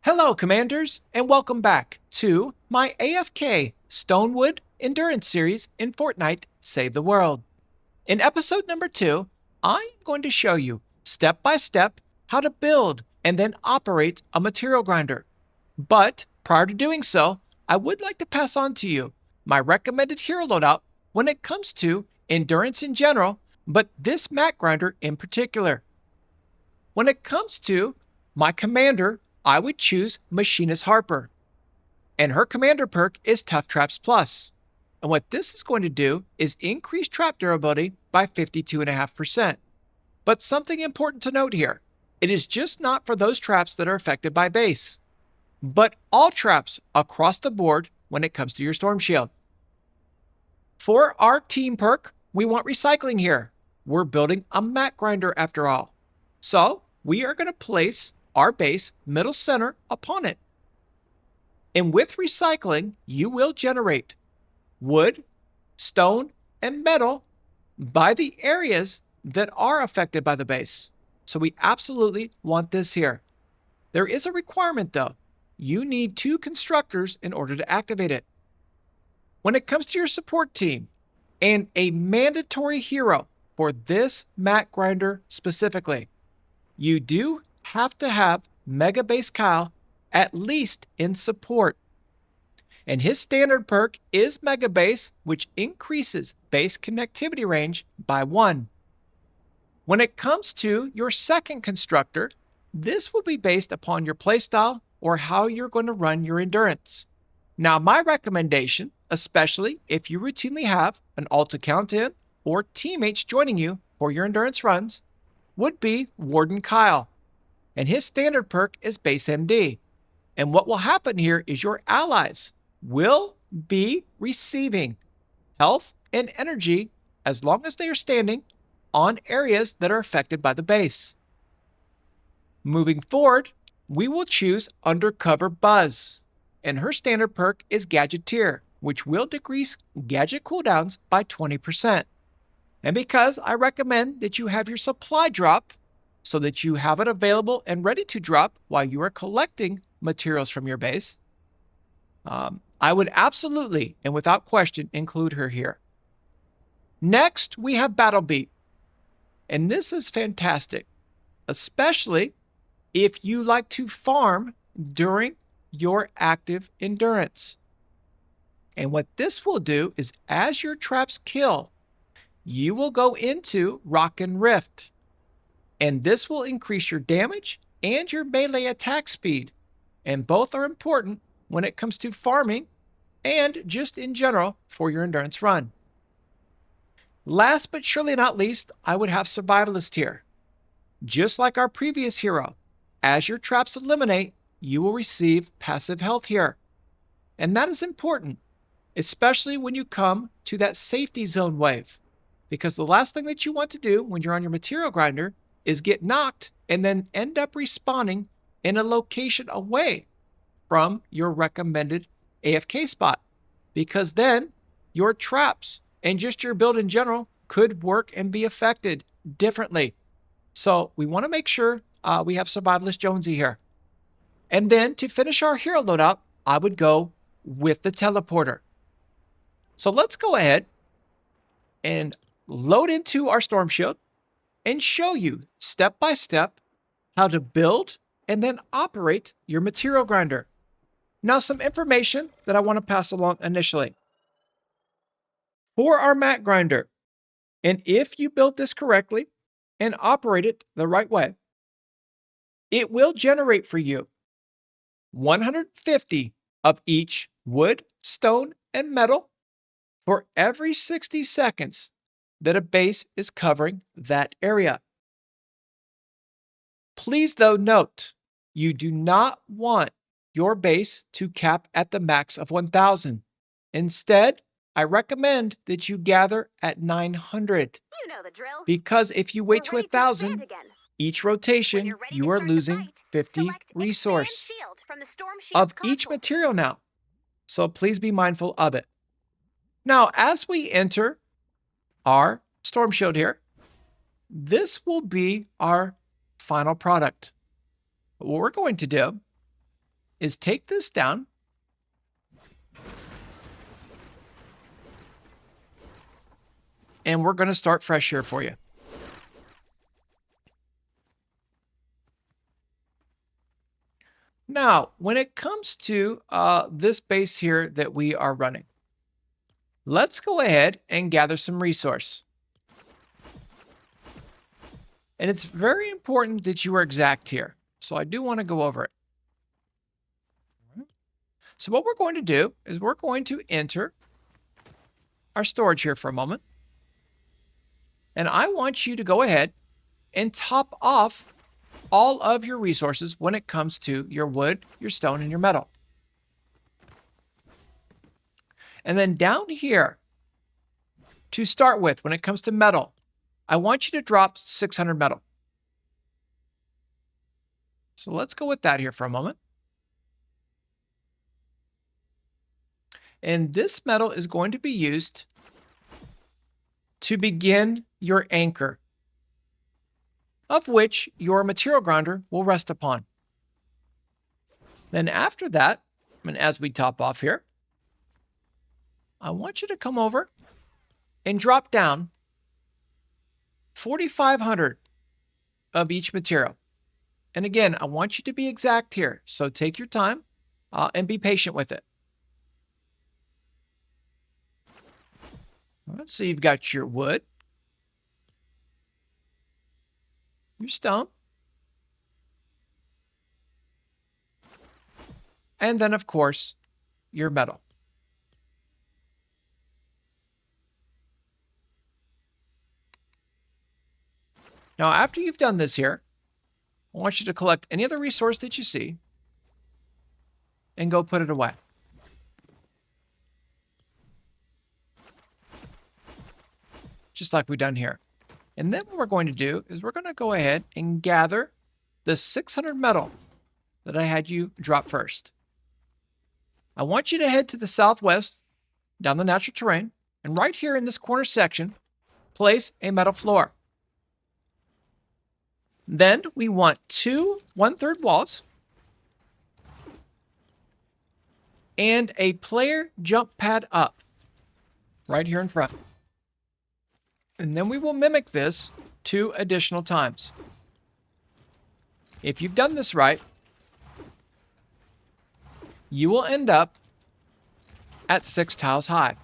Hello, Commanders, and welcome back to my AFK Stonewood Endurance series in Fortnite Save the World. In episode number 2, I am going to show you step by step how to build and then operate a material grinder. But prior to doing so, I would like to pass on to you my recommended hero loadout when it comes to endurance in general, but this mat grinder in particular. When it comes to my commander, I would choose Machinist Harper. And her commander perk is Tough Traps Plus. And what this is going to do is increase trap durability by 52.5%. But something important to note here, it is just not for those traps that are affected by base, but all traps across the board when it comes to your Storm Shield. For our team perk, we want recycling here. We're building a mat grinder after all. So we are going to place our base middle center upon it. And with recycling, you will generate wood, stone, and metal by the areas that are affected by the base. So we absolutely want this here. There is a requirement though. You need 2 constructors in order to activate it. When it comes to your support team, and a mandatory hero for this mat grinder specifically, you do have to have Mega Base Kyle at least in support. And his standard perk is Mega Base, which increases base connectivity range by 1. When it comes to your second constructor, this will be based upon your playstyle or how you're going to run your endurance. Now, my recommendation, especially if you routinely have an alt account in or teammates joining you for your endurance runs, would be Warden Kyle. And his standard perk is Base MD. And what will happen here is your allies will be receiving health and energy as long as they are standing on areas that are affected by the base. Moving forward, we will choose Undercover Buzz. And her standard perk is Gadgeteer, which will decrease gadget cooldowns by 20%. And because I recommend that you have your supply drop so that you have it available and ready to drop while you are collecting materials from your base, I would absolutely and without question include her here. Next, we have Battle Beat. And this is fantastic, especially if you like to farm during your active endurance. And what this will do is as your traps kill, you will go into Rock and Rift. And this will increase your damage and your melee attack speed. And both are important when it comes to farming and just in general for your endurance run. Last but surely not least, I would have Survivalist here. Just like our previous hero, as your traps eliminate, you will receive passive health here. And that is important, especially when you come to that safety zone wave. Because the last thing that you want to do when you're on your material grinder is get knocked and then end up respawning in a location away from your recommended AFK spot. Because then your traps and just your build in general could work and be affected differently. So we want to make sure we have Survivalist Jonesy here. And then to finish our hero loadout, I would go with the teleporter. So let's go ahead and load into our Storm Shield and show you step by step how to build and then operate your material grinder. Now, some information that I want to pass along initially. For our mat grinder, and if you build this correctly and operate it the right way, it will generate for you 150 of each wood, stone, and metal for every 60 seconds that a base is covering that area. Please, though, note, you do not want your base to cap at the max of 1,000. Instead, I recommend that you gather at 900. You know the drill. Because if you wait to 1,000, each rotation, you are losing 50 resource of each material now. So please be mindful of it. Now, as we enter our Storm Shield here, this will be our final product. What we're going to do is take this down. And we're going to start fresh here for you. Now, when it comes to this base here that we are running, let's go ahead and gather some resource. And it's very important that you are exact here. So I do want to go over it. So what we're going to do is we're going to enter our storage here for a moment. And I want you to go ahead and top off all of your resources when it comes to your wood, your stone, and your metal. And then down here, to start with, when it comes to metal, I want you to drop 600 metal. So let's go with that here for a moment. And this metal is going to be used to begin your anchor, of which your material grinder will rest upon. Then after that, and as we top off here, I want you to come over and drop down 4,500 of each material. And again, I want you to be exact here, so take your time and be patient with it. All right, so you've got your wood, your stone, and then, of course, your metal. Now, after you've done this here, I want you to collect any other resource that you see and go put it away. Just like we've done here. And then what we're going to do is we're going to go ahead and gather the 600 metal that I had you drop first. I want you to head to the southwest down the natural terrain, and right here in this corner section, place a metal floor. Then we want 2 1/3 walls and a player jump pad up right here in front. And then we will mimic this 2 additional times. If you've done this right, you will end up at 6 tiles high.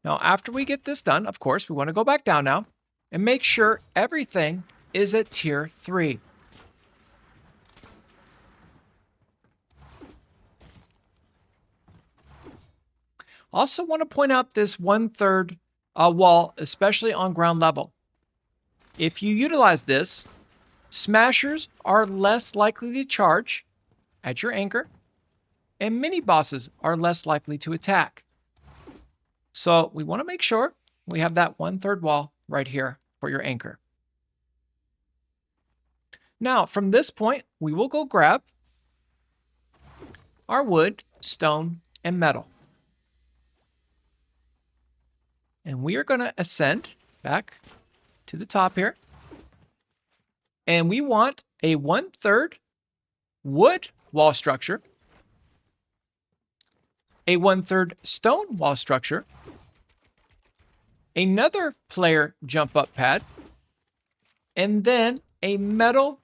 Now, after we get this done, of course, we want to go back down now and make sure everything is at tier 3. Also want to point out this 1/3 wall, especially on ground level. If you utilize this, smashers are less likely to charge at your anchor, and mini bosses are less likely to attack. So we want to make sure we have that 1/3 wall right here for your anchor. Now, from this point, we will go grab our wood, stone, and metal. And we are going to ascend back to the top here. And we want a 1/3 wood wall structure, a 1/3 stone wall structure, another player jump up pad, and then a metal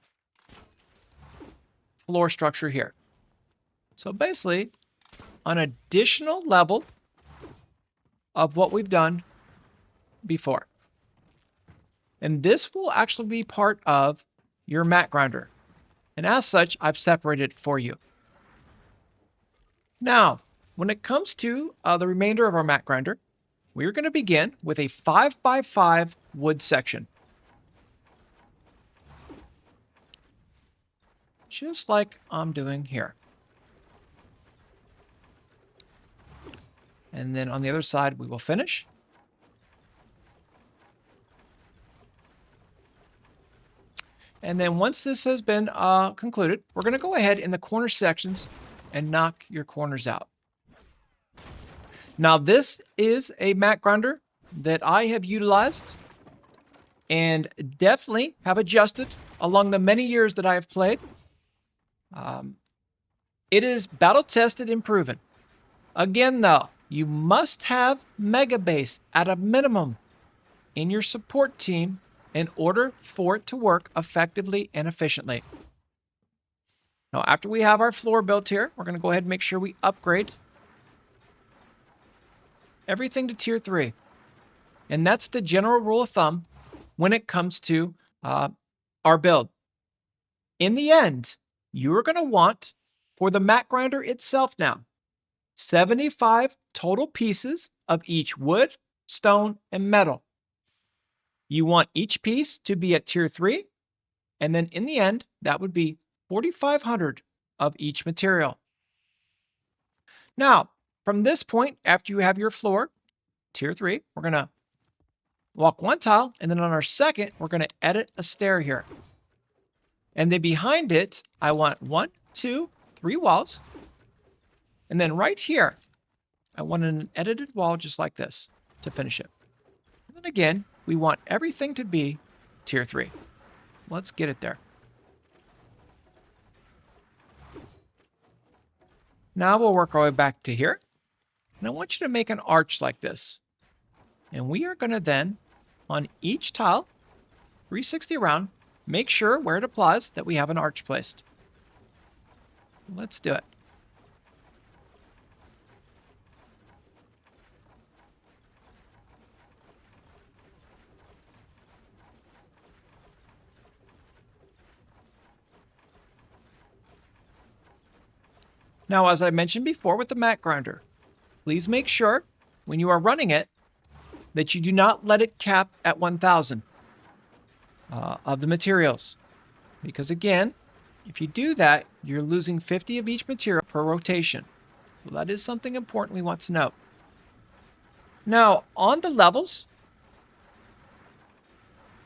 floor structure here. So basically, an additional level of what we've done before. And this will actually be part of your mat grinder. And as such, I've separated it for you. Now, when it comes to the remainder of our mat grinder, we're going to begin with a 5x5 wood section. Just like I'm doing here. And then on the other side, we will finish. And then once this has been concluded, we're going to go ahead in the corner sections and knock your corners out. Now, this is a mat grinder that I have utilized and definitely have adjusted along the many years that I have played. It is battle tested and proven. Again, though, you must have Mega Base at a minimum in your support team in order for it to work effectively and efficiently. Now, after we have our floor built here, we're going to go ahead and make sure we upgrade everything to tier 3. And that's the general rule of thumb when it comes to our build. In the end, you are going to want, for the mat grinder itself now, 75 total pieces of each wood, stone, and metal. You want each piece to be at tier 3, and then in the end, that would be 4,500 of each material. Now, from this point, after you have your floor, tier 3, we're going to walk one tile, and then on our second, we're going to edit a stair here. And then behind it, I want 1, 2, 3 walls. And then right here, I want an edited wall just like this to finish it. And then again, we want everything to be tier 3. Let's get it there. Now we'll work our way back to here. And I want you to make an arch like this. And we are going to then, on each tile, 360 around, make sure where it applies that we have an arch placed. Let's do it. Now, as I mentioned before with the mat grinder, please make sure when you are running it that you do not let it cap at 1,000 of the materials. Because again, if you do that, you're losing 50 of each material per rotation. So that is something important we want to note. Now, on the levels,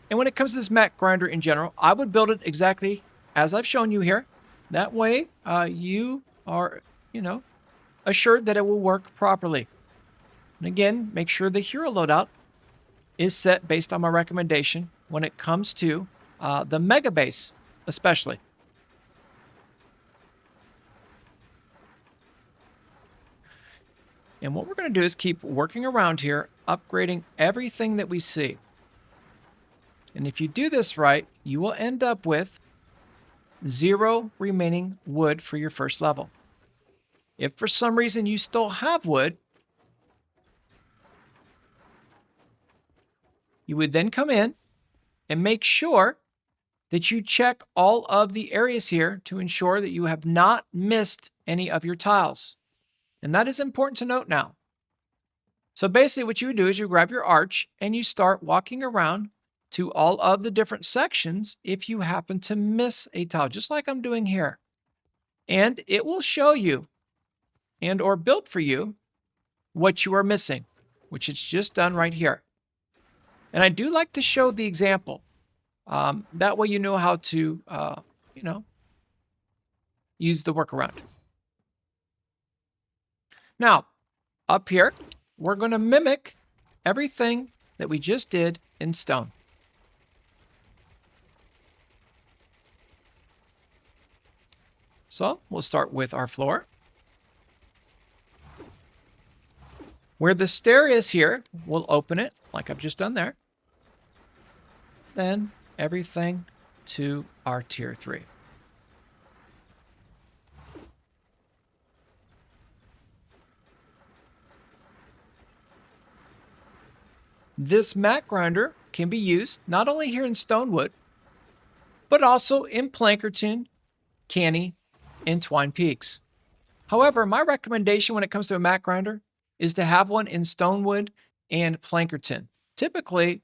and when it comes to this mat grinder in general, I would build it exactly as I've shown you here. That way, you are, assured that it will work properly. And again, make sure the Hero Loadout is set based on my recommendation when it comes to the Mega Base, especially. And what we're going to do is keep working around here, upgrading everything that we see. And if you do this right, you will end up with 0 remaining wood for your first level. If for some reason you still have wood, you would then come in and make sure that you check all of the areas here to ensure that you have not missed any of your tiles. And that is important to note now. So basically what you would do is you grab your arch and you start walking around to all of the different sections if you happen to miss a tile, just like I'm doing here. And it will show you and or build for you what you are missing, which it's just done right here. And I do like to show the example. That way you know how to, use the workaround. Now, up here, we're going to mimic everything that we just did in stone. So we'll start with our floor. Where the stair is here, we'll open it like I've just done there. Then everything to our tier 3. This mat grinder can be used not only here in Stonewood, but also in Plankerton, Canny, and Twine Peaks. However, my recommendation when it comes to a mat grinder is to have one in Stonewood and Plankerton. Typically,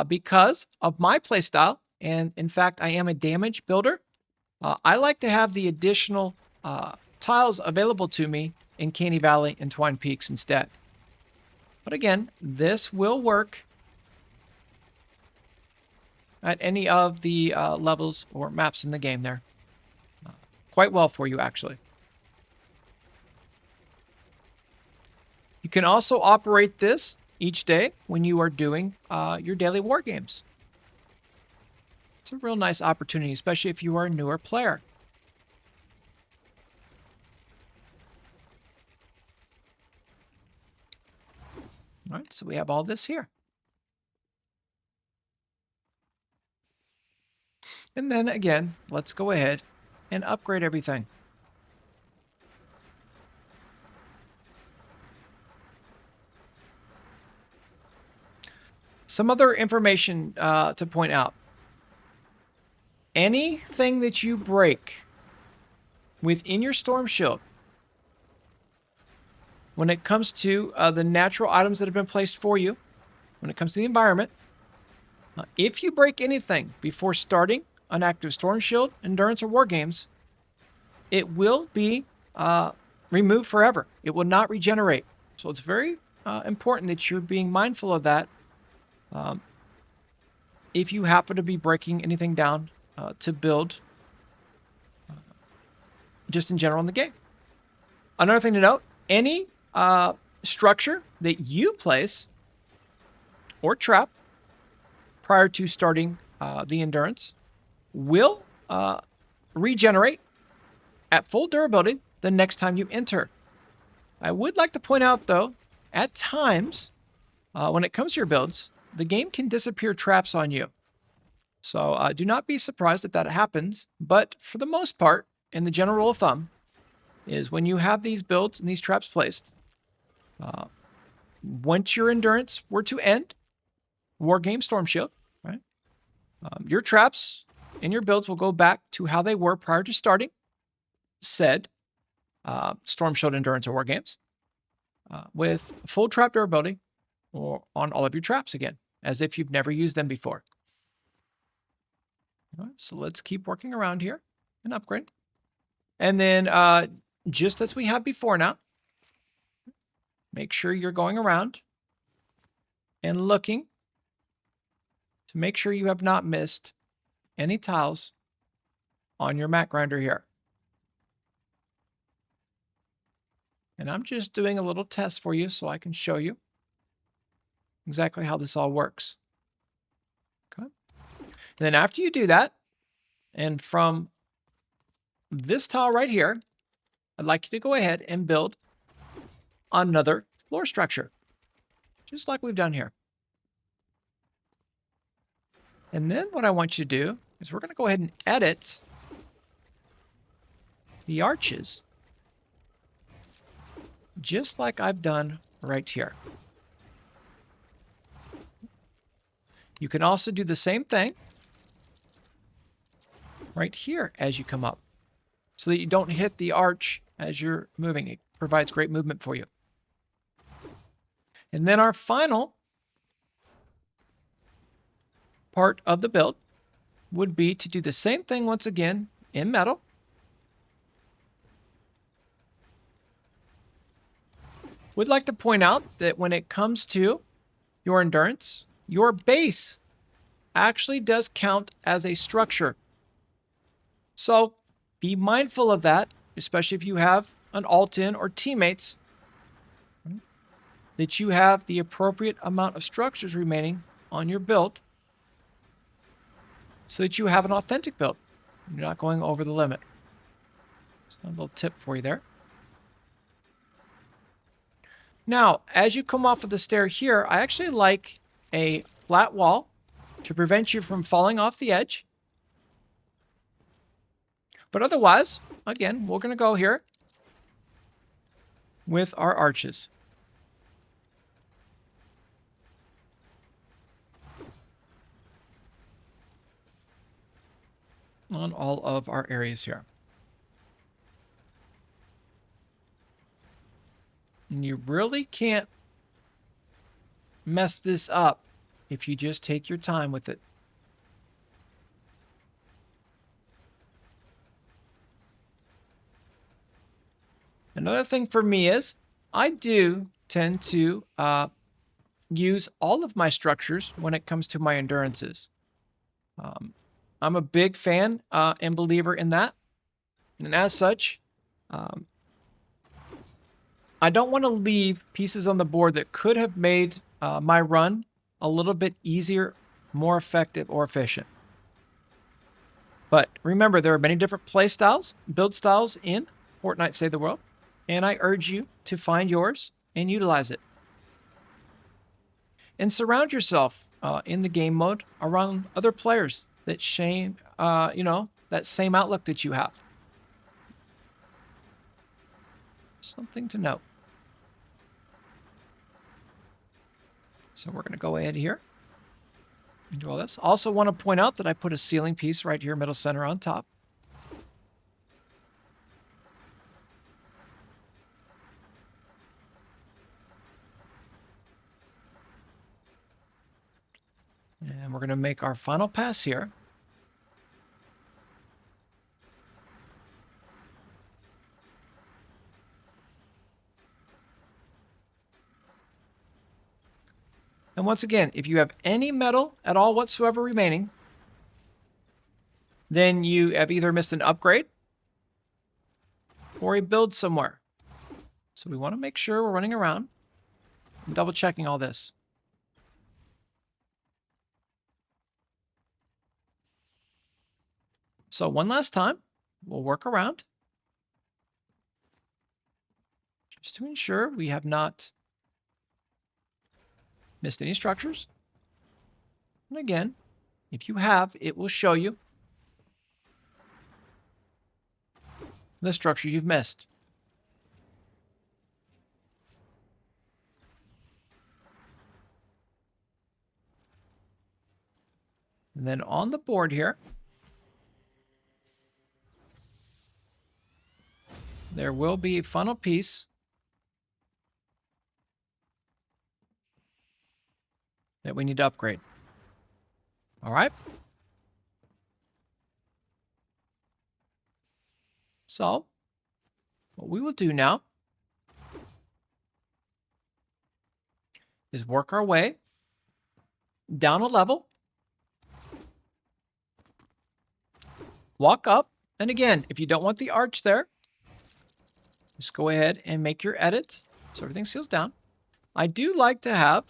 because of my playstyle, and in fact, I am a damage builder, I like to have the additional tiles available to me in Canny Valley and Twine Peaks instead. But again, this will work at any of the levels or maps in the game there. Quite well for you, actually. You can also operate this each day when you are doing your daily war games. It's a real nice opportunity, especially if you are a newer player. All right, so we have all this here. And then again, let's go ahead and upgrade everything. Some other information to point out. Anything that you break within your storm shield, when it comes to the natural items that have been placed for you, when it comes to the environment, if you break anything before starting an active storm shield, endurance, or war games, it will be removed forever. It will not regenerate. So it's very important that you're being mindful of that if you happen to be breaking anything down to build just in general in the game. Another thing to note, any structure that you place or trap prior to starting the endurance will regenerate at full durability the next time you enter. I would like to point out, though, at times, when it comes to your builds, the game can disappear traps on you. So do not be surprised if that happens. But for the most part, and the general rule of thumb, is when you have these builds and these traps placed, once your endurance were to end, War Game Storm Shield, right? Your traps and your builds will go back to how they were prior to starting said Storm Shield Endurance or War Games with full trap durability or on all of your traps again, as if you've never used them before. All right, so let's keep working around here and upgrade. And then just as we have before now, make sure you're going around and looking to make sure you have not missed any tiles on your mat grinder here. And I'm just doing a little test for you so I can show you exactly how this all works. Okay. And then after you do that, and from this tile right here, I'd like you to go ahead and build another floor structure, just like we've done here. And then what I want you to do is we're going to go ahead and edit the arches, just like I've done right here. You can also do the same thing right here as you come up, so that you don't hit the arch as you're moving. It provides great movement for you. And then our final part of the build would be to do the same thing once again in metal. Would like to point out that when it comes to your endurance, your base actually does count as a structure. So be mindful of that, especially if you have an alt-in or teammates, that you have the appropriate amount of structures remaining on your build so that you have an authentic build. You're not going over the limit. So a little tip for you there. Now, as you come off of the stair here, I actually like a flat wall to prevent you from falling off the edge. But otherwise, again, we're going to go here with our arches. On all of our areas here. And you really can't mess this up if you just take your time with it. Another thing for me is I do tend to use all of my structures when it comes to my endurances. I'm a big fan and believer in that. And as such, I don't want to leave pieces on the board that could have made my run a little bit easier, more effective, or efficient. But remember, there are many different play styles, build styles in Fortnite Save the World, and I urge you to find yours and utilize it. and surround yourself in the game mode around other players that that same outlook that you have. Something to note. So we're going to go ahead here and do all this. Also want to point out that I put a ceiling piece right here, middle center on top. And we're going to make our final pass here. And once again, if you have any metal at all whatsoever remaining, then you have either missed an upgrade or a build somewhere. So we want to make sure we're running around and double checking all this. So one last time, we'll work around just to ensure we have not missed any structures. And again, if you have, it will show you the structure you've missed. And then on the board here, there will be a funnel piece that we need to upgrade. All right. So what we will do now is work our way down a level, walk up, and again, if you don't want the arch there, just go ahead and make your edit so everything seals down. I do like to have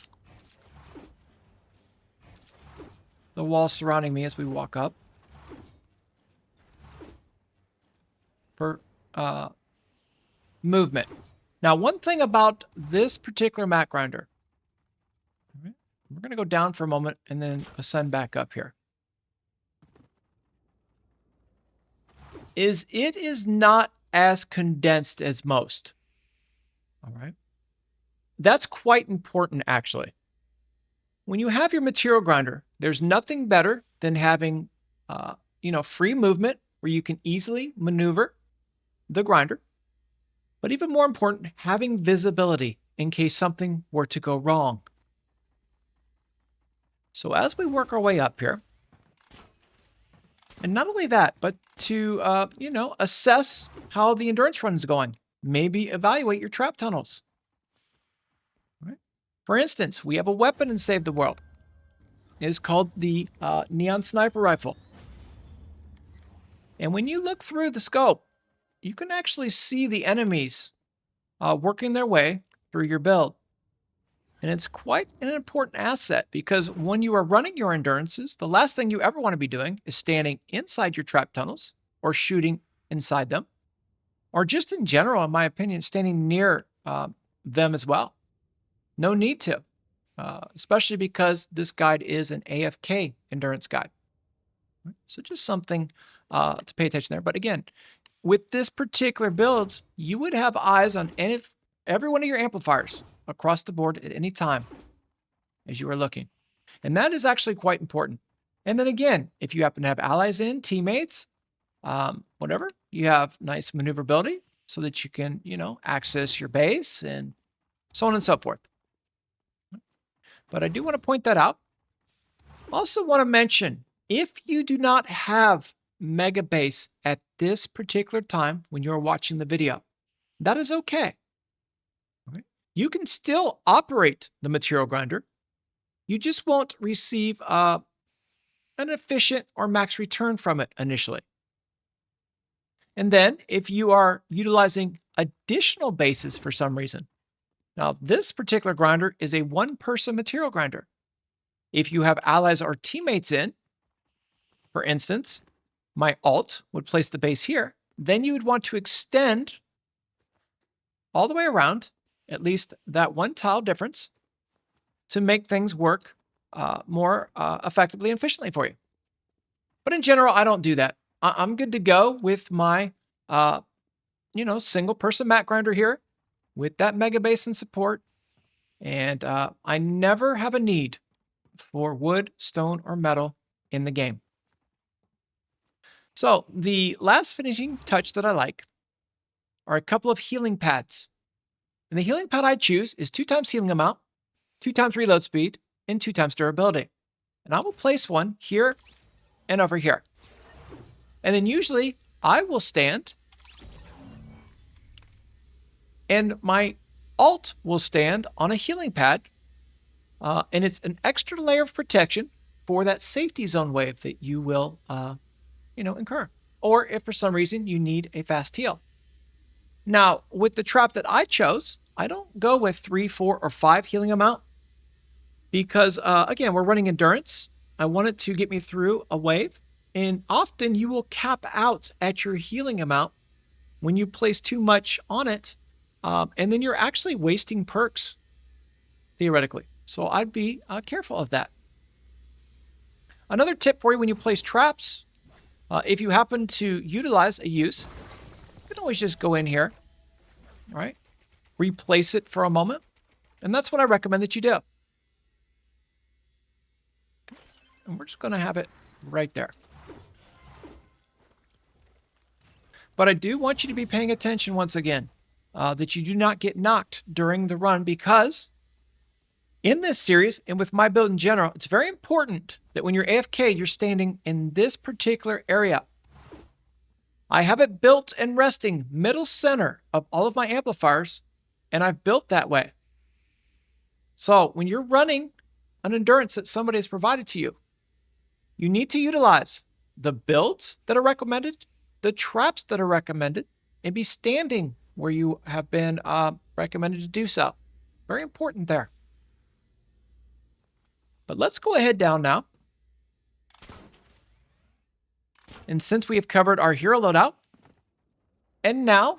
the wall surrounding me as we walk up for movement. Now, one thing about this particular mat grinder, we're going to go down for a moment and then ascend back up here, is it is not as condensed as most. All right. That's quite important, actually. When you have your material grinder, there's nothing better than having, free movement where you can easily maneuver the grinder. But even more important, having visibility in case something were to go wrong. So as we work our way up here, and not only that, but to, assess how the endurance run is going. Maybe evaluate your trap tunnels. Right? For instance, we have a weapon in Save the World. It is called the Neon Sniper Rifle. And when you look through the scope, you can actually see the enemies working their way through your build. And it's quite an important asset because when you are running your endurances, the last thing you ever want to be doing is standing inside your trap tunnels or shooting inside them, or just in general, in my opinion, standing near them as well. No need to, especially because this guide is an AFK endurance guide. So just something to pay attention there. But again, with this particular build, you would have eyes on every one of your amplifiers across the board at any time as you are looking. And that is actually quite important. And then again, if you happen to have allies in, teammates, whatever, you have nice maneuverability so that you can, access your base and so on and so forth. But I do want to point that out. Also want to mention, if you do not have Mega Base at this particular time when you're watching the video, that is okay. You can still operate the material grinder. You just won't receive an efficient or max return from it initially. And then if you are utilizing additional bases for some reason, now this particular grinder is a one-person material grinder. If you have allies or teammates in, for instance, my alt would place the base here, then you would want to extend all the way around, at least that one tile difference, to make things work more effectively and efficiently for you. But in general, I don't do that. I'm good to go with my, single person mat grinder here with that mega basin support. And I never have a need for wood, stone, or metal in the game. So the last finishing touch that I like are a couple of healing pads. And the healing pad I choose is 2 times healing amount, 2 times reload speed, and 2 times durability. And I will place one here and over here. And then usually I will stand and my alt will stand on a healing pad. And it's an extra layer of protection for that safety zone wave that you will, incur. Or if for some reason you need a fast heal. Now, with the trap that I chose, I don't go with 3, 4, or 5 healing amount. Because, again, we're running endurance. I want it to get me through a wave. And often you will cap out at your healing amount when you place too much on it. And then you're actually wasting perks, theoretically. So I'd be careful of that. Another tip for you when you place traps, if you happen to utilize a use, you can always just go in here, right? Replace it for a moment. And that's what I recommend that you do. And we're just going to have it right there. But I do want you to be paying attention once again, that you do not get knocked during the run, because in this series and with my build in general, it's very important that when you're AFK, you're standing in this particular area. I have it built and resting middle center of all of my amplifiers, and I've built that way. So when you're running an endurance that somebody has provided to you, you need to utilize the builds that are recommended, the traps that are recommended, and be standing where you have been recommended to do so. Very important there. But let's go ahead down now. And since we have covered our hero loadout, and now,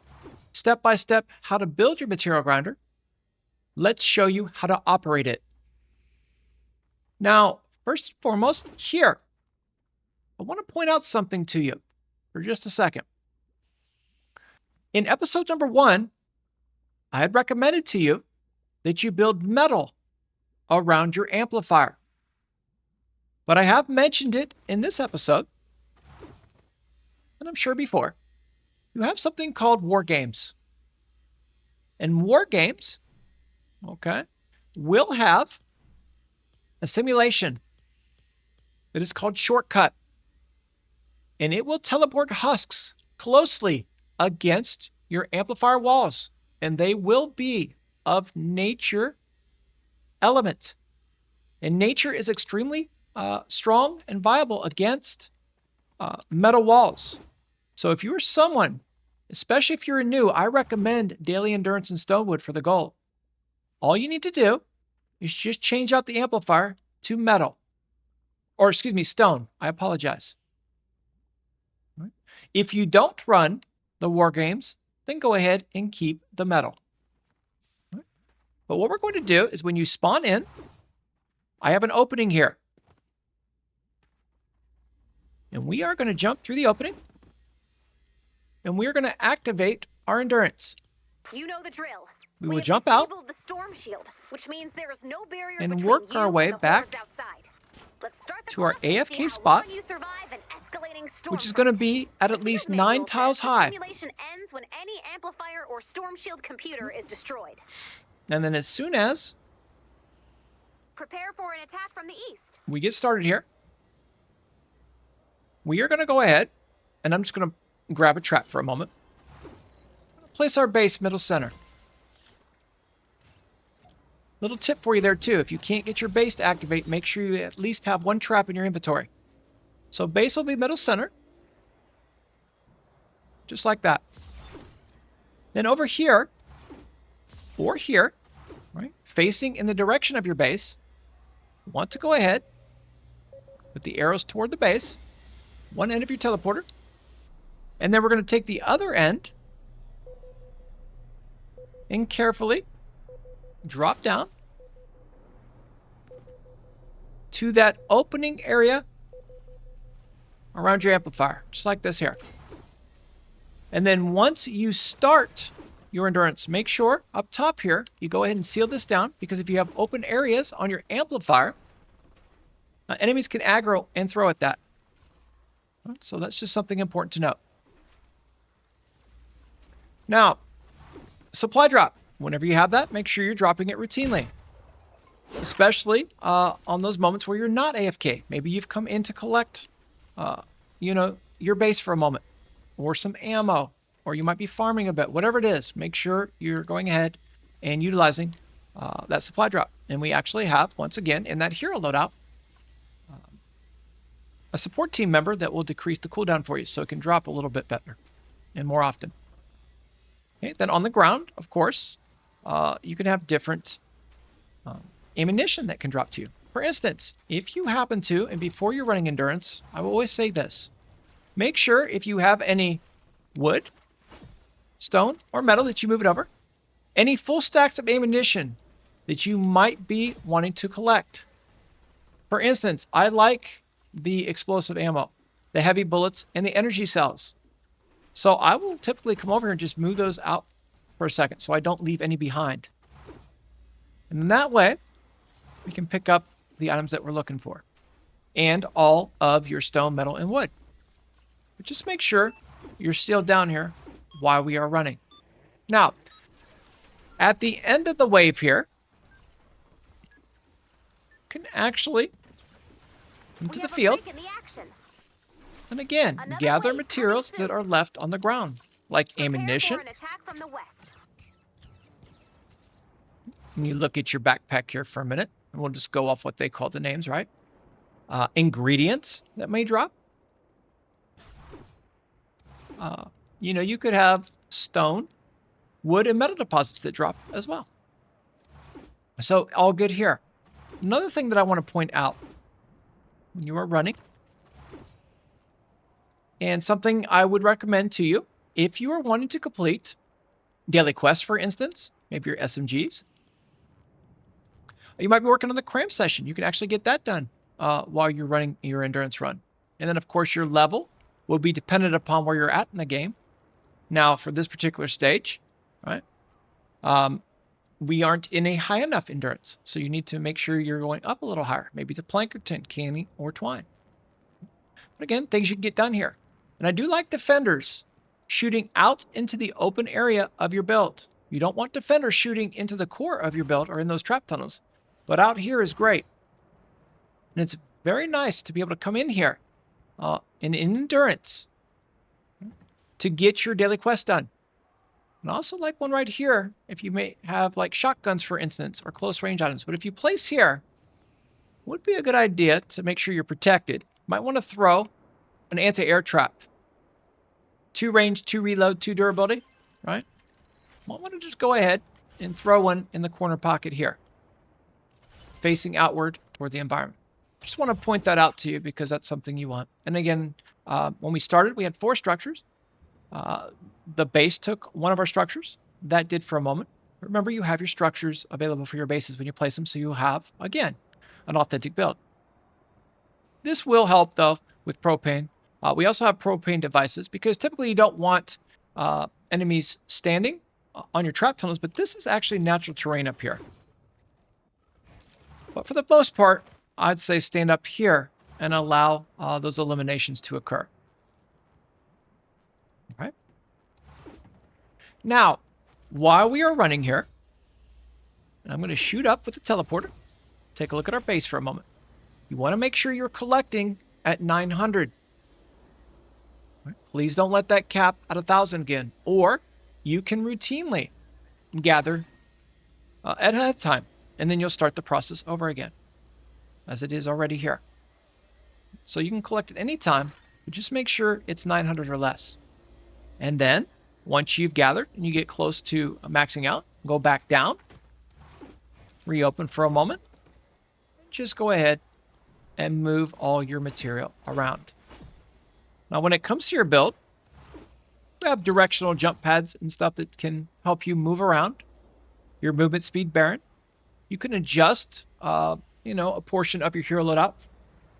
step by step, how to build your material grinder, let's show you how to operate it. Now, first and foremost, here, I want to point out something to you for just a second. In episode number 1, I had recommended to you that you build metal around your amplifier. But I have mentioned it in this episode, and I'm sure before. You have something called war games. And war games, okay, will have a simulation that is called Shortcut. And it will teleport husks closely against your amplifier walls. And they will be of nature element. And nature is extremely strong and viable against metal walls. So if you're someone, especially if you're new, I recommend Daily Endurance and Stonewood for the goal. All you need to do is just change out the amplifier to metal. Or excuse me, stone. I apologize. Right. If you don't run the war games, then go ahead and keep the metal. Right. But what we're going to do is when you spawn in, I have an opening here. And we are going to jump through the opening. And we are going to activate our endurance. You know the drill. We will jump out the storm shield, which means there is no barrier and work our way back to our AFK spot, which is going to be at least 9 tiles high. Simulation ends when any amplifier or storm shield computer is destroyed. And then as soon as prepare for an attack from the east. We get started here, we are going to go ahead, and I'm just going to grab a trap for a moment. Place our base middle center. Little tip for you there too. If you can't get your base to activate, make sure you at least have 1 trap in your inventory. So base will be middle center. Just like that. Then over here, or here, right, facing in the direction of your base, you want to go ahead with the arrows toward the base, one end of your teleporter, and then we're going to take the other end and carefully drop down to that opening area around your amplifier, just like this here. And then once you start your endurance, make sure up top here, you go ahead and seal this down, because if you have open areas on your amplifier, enemies can aggro and throw at that. So that's just something important to note. Now, supply drop. Whenever you have that, make sure you're dropping it routinely. Especially on those moments where you're not AFK. Maybe you've come in to collect, your base for a moment. Or some ammo. Or you might be farming a bit. Whatever it is, make sure you're going ahead and utilizing that supply drop. And we actually have, once again, in that hero loadout, a support team member that will decrease the cooldown for you, so it can drop a little bit better and more often. Okay, then on the ground, of course, you can have different ammunition that can drop to you. For instance, if you happen to, and before you're running endurance, I will always say this, make sure if you have any wood, stone, or metal that you move it over, any full stacks of ammunition that you might be wanting to collect. For instance, I like the explosive ammo, the heavy bullets, and the energy cells. So I will typically come over here and just move those out for a second so I don't leave any behind. And in that way, we can pick up the items that we're looking for. And all of your stone, metal, and wood. But just make sure you're sealed down here while we are running. Now, at the end of the wave here, you can actually into the field, and again, gather materials that are left on the ground, like ammunition. And you look at your backpack here for a minute, and we'll just go off what they call the names, right? Ingredients that may drop. You could have stone, wood, and metal deposits that drop as well. So all good here. Another thing that I want to point out when you are running, and something I would recommend to you, if you are wanting to complete daily quests, for instance, maybe your SMGs, you might be working on the cram session. You can actually get that done while you're running your endurance run. And then, of course, your level will be dependent upon where you're at in the game. Now, for this particular stage, right, we aren't in a high enough endurance. So you need to make sure you're going up a little higher, maybe to Plankerton, Canny, or Twine. But again, things you can get done here. And I do like defenders shooting out into the open area of your build. You don't want defenders shooting into the core of your build or in those trap tunnels. But out here is great. And it's very nice to be able to come in here in endurance to get your daily quest done. And I also like one right here if you may have like shotguns, for instance, or close range items. But if you place here, would be a good idea to make sure you're protected. You might want to throw an anti-air trap. 2 range, 2 reload, 2 durability, right? Might want to just go ahead and throw one in the corner pocket here, facing outward toward the environment. Just want to point that out to you because that's something you want. And again, when we started, we had 4 structures. The base took one of our structures. That did for a moment. Remember, you have your structures available for your bases when you place them, so you have, again, an authentic build. This will help, though, with propane. We also have propane devices because typically you don't want enemies standing on your trap tunnels, but this is actually natural terrain up here. But for the most part, I'd say stand up here and allow those eliminations to occur. All right. Now, while we are running here, and I'm going to shoot up with the teleporter, take a look at our base for a moment. You want to make sure you're collecting at 900. Right. Please don't let that cap at 1,000 again, or you can routinely gather at a time, and then you'll start the process over again, as it is already here. So you can collect at any time, but just make sure it's 900 or less. And then, once you've gathered and you get close to maxing out, go back down, reopen for a moment, just go ahead and move all your material around. Now, when it comes to your build, we have directional jump pads and stuff that can help you move around. Your movement speed Baron. You can adjust a portion of your hero loadout,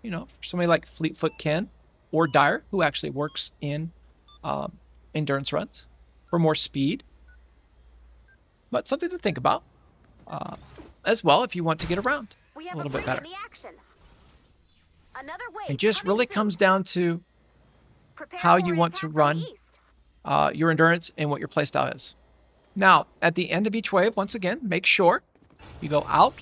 for somebody like Fleetfoot Ken or Dyer, who actually works in endurance runs for more speed. But something to think about as well if you want to get around a little bit better. It just really comes down to how you want to run your endurance and what your playstyle is. Now, at the end of each wave, once again, make sure you go out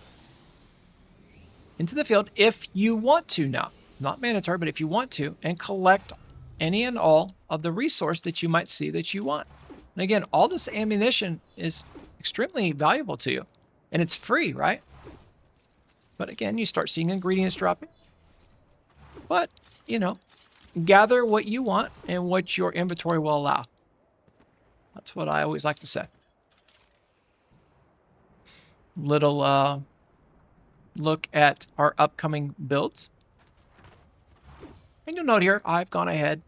into the field if you want to now. Not mandatory, but if you want to, and collect any and all of the resource that you might see that you want. And again, all this ammunition is extremely valuable to you. And it's free, right? But again, you start seeing ingredients dropping. But, gather what you want and what your inventory will allow. That's what I always like to say. Little look at our upcoming builds. And you'll note here, I've gone ahead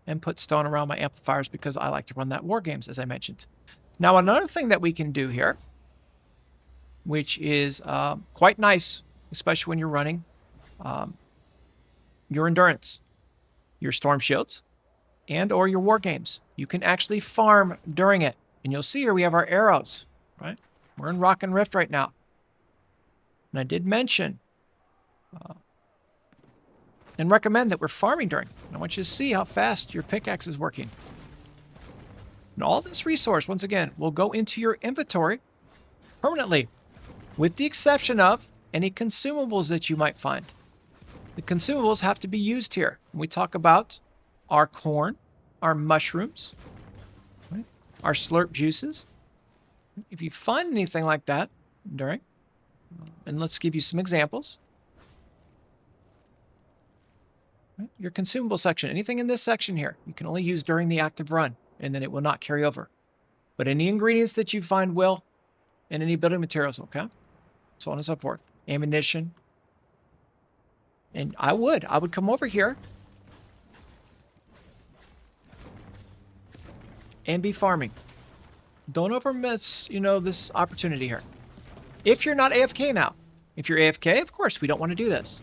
and put stone around my amplifiers because I like to run that war games, as I mentioned. Now, another thing that we can do here, which is quite nice, especially when you're running your endurance, your storm shields, and or your war games. You can actually farm during it. And you'll see here we have our arrows, right? We're in Rock and Rift right now. And I did mention and recommend that we're farming during. And I want you to see how fast your pickaxe is working. And all this resource, once again, will go into your inventory permanently, with the exception of any consumables that you might find. The consumables have to be used here. When we talk about our corn, our mushrooms, right? Our slurp juices. If you find anything like that during, and let's give you some examples. Right? Your consumable section, anything in this section here, you can only use during the active run, and then it will not carry over. But any ingredients that you find will, and any building materials, okay? So on and so forth. Ammunition. And I would come over here and be farming. Don't overmiss, this opportunity here. If you're not AFK now. If you're AFK, of course, we don't want to do this.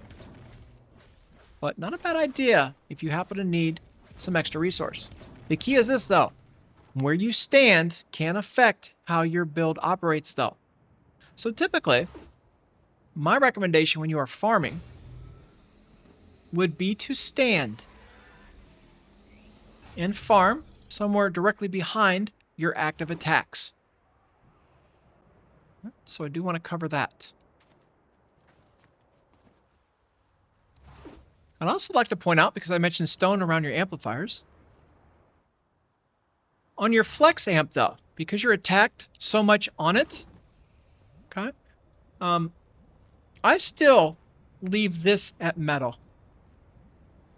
But not a bad idea if you happen to need some extra resource. The key is this, though. Where you stand can affect how your build operates, though. So typically, my recommendation when you are farming would be to stand and farm somewhere directly behind your active attacks. So I do want to cover that. I'd also like to point out, because I mentioned stone around your amplifiers, on your flex amp, though, because you're attacked so much on it, okay, I still leave this at metal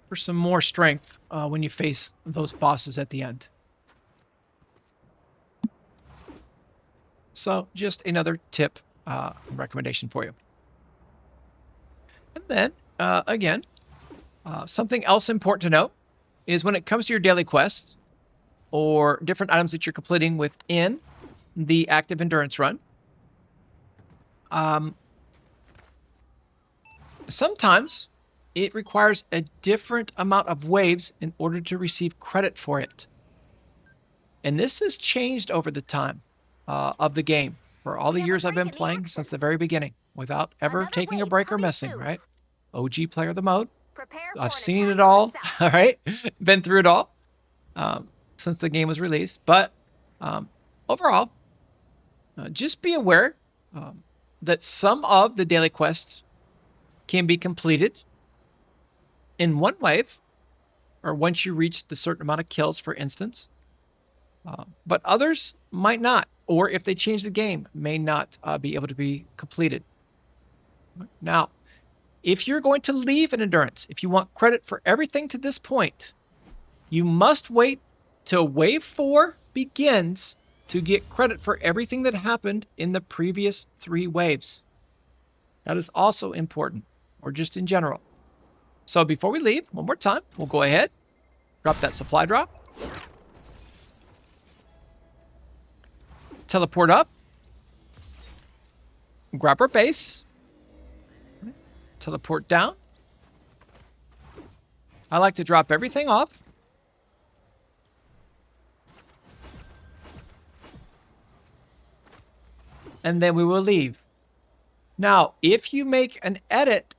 for some more strength when you face those bosses at the end. So just another tip, recommendation for you. And then, again, something else important to note is when it comes to your daily quests or different items that you're completing within the active endurance run, sometimes it requires a different amount of waves in order to receive credit for it. And this has changed over the time of the game for all the years I've been playing since the very beginning without ever taking a break or missing, right? OG player of the mode. I've seen it all, all right? Been through it all since the game was released. But overall, just be aware that some of the daily quests can be completed in one wave, or once you reach the certain amount of kills, for instance. But others might not, or if they change the game, may not be able to be completed. Now, if you're going to leave an endurance, if you want credit for everything to this point, you must wait till wave 4 begins to get credit for everything that happened in the previous 3 waves. That is also important, or just in general. So before we leave, one more time, we'll go ahead, drop that supply drop, teleport up, grab our base, teleport down. I like to drop everything off. And then we will leave. Now, if you make an edit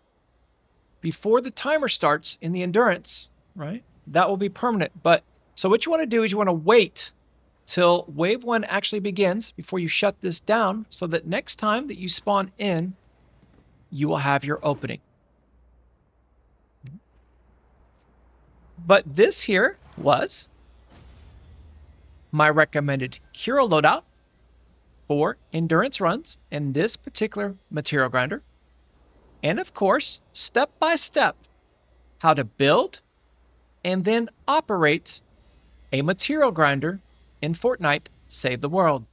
before the timer starts in the endurance, right, that will be permanent. But so what you want to do is you want to wait till wave 1 actually begins before you shut this down, so that next time that you spawn in, you will have your opening. But this here was my recommended hero loadout for endurance runs in this particular material grinder. And of course, step by step, how to build and then operate a material grinder in Fortnite Save the World.